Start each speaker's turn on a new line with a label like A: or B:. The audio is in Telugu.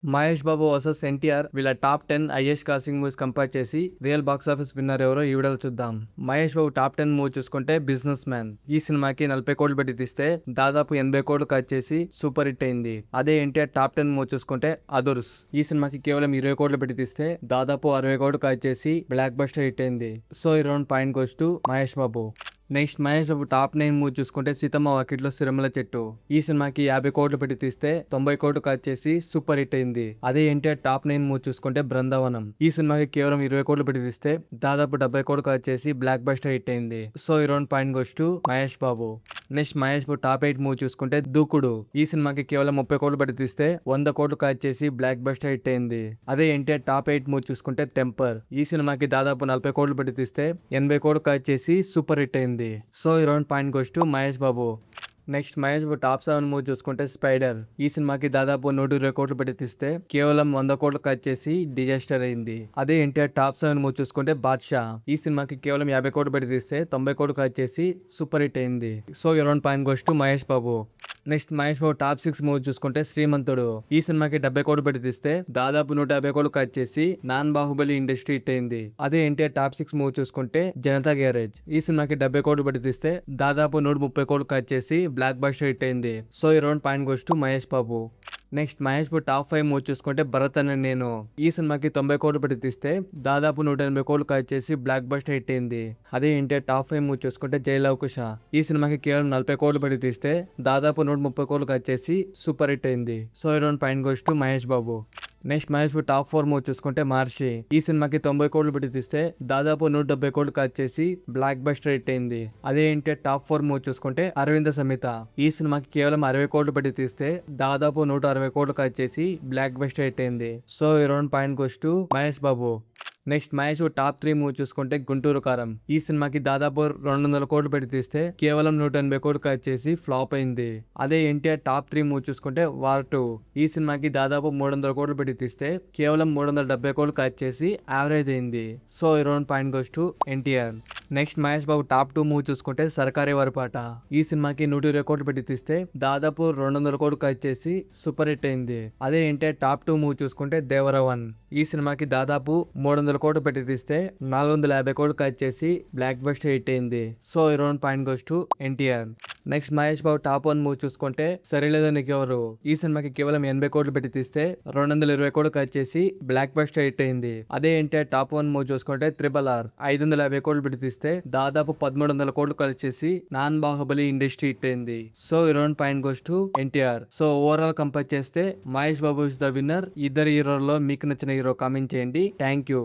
A: మహేష్ బాబు వర్సెస్ ఎన్టీఆర్ వీళ్ళ top 10 highest casting movies compare చేసి రియల్ బాక్స్ ఆఫీస్ విన్నర్ ఎవరో ఈ వీడియోలో చూద్దాం. మహేష్ బాబు టాప్ 10 మూవీ చూసుకుంటే బిజినెస్ మ్యాన్. ఈ సినిమాకి 40 కోట్లు పెట్టి తీస్తే దాదాపు 80 కోట్లు ఖర్చు చేసి సూపర్ హిట్ అయింది. అదే ఎన్టీఆర్ టాప్ 10 మూవీ చూసుకుంటే అదుర్స్. ఈ సినిమాకి కేవలం 20 కోట్లు పెట్టి తీస్తే దాదాపు 60 కోట్లు ఖర్చు చేసి బ్లాక్ బస్టర్ హిట్ అయింది. సో ఈ round point goes to Mahesh Babu. Next Mahesh Babu top 9 movie చూసుకుంటే సీతమ్మ వాకిట్లో సిరిమల చెట్టు. ఈ సినిమాకి 50 కోట్లు పెట్టి తీస్తే 90 కోట్లు ఖర్చు చేసి సూపర్ హిట్ అయింది. అదే ఎన్టీఆర్ టాప్ 9 మూవీ చూసుకుంటే బృందావనం. ఈ సినిమాకి కేవలం 20 కోట్లు పెట్టి తీస్తే దాదాపు 70 కోట్లు ఖర్చు చేసి బ్లాక్ బస్టర్ హిట్ అయింది. సో ఈ round point goes to Mahesh Babu. Next Mahesh Babu top 8 movie చూసుకుంటే దూకుడు. ఈ సినిమాకి కేవలం 30 కోట్లు పెట్టి తీస్తే 100 కోట్లు ఖర్చు చేసి బ్లాక్ బస్టర్ హిట్ అయింది. అదే ఎన్టీఆర్ టాప్ 8 మూవీ చూసుకుంటే టెంపర్. ఈ సినిమాకి దాదాపు 40 కోట్లు పెట్టి తీస్తే 80 కోట్లు ఖర్చు చేసి సూపర్ హిట్ అయింది. సో ఈ round point goes to Mahesh Babu. Next Mahesh Babu top 7 movie చూసుకుంటే స్పైడర్. ఈ సినిమాకి దాదాపు 120 కోట్లు పెట్టి తీస్తే కేవలం 100 కోట్లు ఖర్చు చేసి డిజాస్టర్ అయింది. అదే ఎన్టీఆర్ టాప్ 7 మూవీ చూసుకుంటే బాద్షా. ఈ సినిమాకి కేవలం 50 కోట్లు పెట్టి తీస్తే 90 కోట్లు ఖర్చు చేసి సూపర్ హిట్ అయింది. సో ఈ round point goes to Mahesh Babu. Next Mahesh Babu top 6 movie చూసుకుంటే శ్రీమంతుడు. ఈ సినిమాకి 70 కోట్లు పెట్టి తీస్తే దాదాపు 150 కోట్లు ఖర్చు చేసి నాన్ బాహుబలి ఇండస్ట్రీ హిట్ అయింది. అదే ఎన్టీఆర్ టాప్ 6 మూవీ చూసుకుంటే జనతా గ్యారేజ్. ఈ సినిమాకి 70 కోట్లు పెట్టి తీస్తే దాదాపు 130 కోట్లు ఖర్చు చేసి బ్లాక్ బస్టర్ హిట్ అయింది. సో ఈ round point goes to Mahesh Babu. Next Mahesh Babu top 5 movie చూసుకుంటే భరత్ అనే నేను. ఈ సినిమాకి 90 కోట్లు పెట్టి తీస్తే దాదాపు 180 కోట్లు ఖర్చు చేసి బ్లాక్ బస్టర్ హిట్ అయింది. అదే ఎన్టీఆర్ టాప్ 5 మూవీ చూసుకుంటే జైలవకుశ. ఈ సినిమాకి కేవలం 40 కోట్లు పెట్టి తీస్తే దాదాపు 130 కోట్లు ఖర్చు చేసి సూపర్ హిట్ అయింది. సో ఈ round point goes to Mahesh Babu. Next Mahesh Babu top 4 movie చూసుకుంటే మహర్షి. ఈ సినిమాకి 90 కోట్లు పెట్టి తీస్తే దాదాపు 170 కోట్లు ఖర్చు చేసి బ్లాక్ బస్టర్ హిట్ అయింది. అదే ఎన్టీఆర్ టాప్ 4 మూవీ చూసుకుంటే అరవింద సమేత. ఈ సినిమాకి కేవలం 60 కోట్లు పెట్టి తీస్తే దాదాపు 160 కోట్లు ఖర్చు చేసి బ్లాక్ బస్టర్ హిట్ అయింది. సో ఈ round point goes to Mahesh Babu. Next Mahesh top 3 movie చూసుకుంటే గుంటూరు కారం. ఈ సినిమాకి దాదాపు 200 కోట్లు పెట్టి తీస్తే కేవలం 180 కోట్లు ఖర్చు చేసి ఫ్లాప్ అయింది. అదే ఎన్టీఆర్ టాప్ 3 మూవీ చూసుకుంటే వార్ 2. ఈ సినిమాకి దాదాపు 300 కోట్లు పెట్టి తీస్తే కేవలం 370 కోట్లు ఖర్చు చేసి యావరేజ్ అయింది. సో ఈ round point goes to NTR. Next Mahesh Babu top 2 movie చూసుకుంటే సర్కారీ వరపాట. ఈ సినిమాకి 120 కోట్లు పెట్టి తీస్తే దాదాపు 200 కోట్లు ఖర్చు చేసి సూపర్ హిట్ అయింది. అదే ఎన్టీఆర్ టాప్ 2 మూవీ చూసుకుంటే దేవరవన్. ఈ సినిమాకి దాదాపు 300 కోట్లు పెట్టి తీస్తే 450 కోట్లు ఖర్చు చేసి బ్లాక్ బస్టర్ హిట్ అయింది. సో ఈ round point goes to NTR. Next Mahesh Babu top 1 movie చూసుకుంటే సరిలేదా నీకెవరు. ఈ సినిమాకి కేవలం 80 కోట్లు పెట్టి తీస్తే 220 కోట్లు ఖర్చు చేసి బ్లాక్ బస్టర్ హిట్ అయింది. అదే ఎన్టీఆర్ టాప్ 1 మూవీ చూసుకుంటే RRR. 550 కోట్లు పెట్టి తీస్తే దాదాపు 1300 కోట్లు ఖర్చు చేసి నాన్ బాహుబలి ఇండస్ట్రీ హిట్ అయింది. సో ఈ round point goes to NTR. So overall compare చేస్తే Mahesh Babu is the winner. ఇద్దరు హీరోల్లో మీకు నచ్చిన హీరో కామెంట్ చేయండి. Thank you.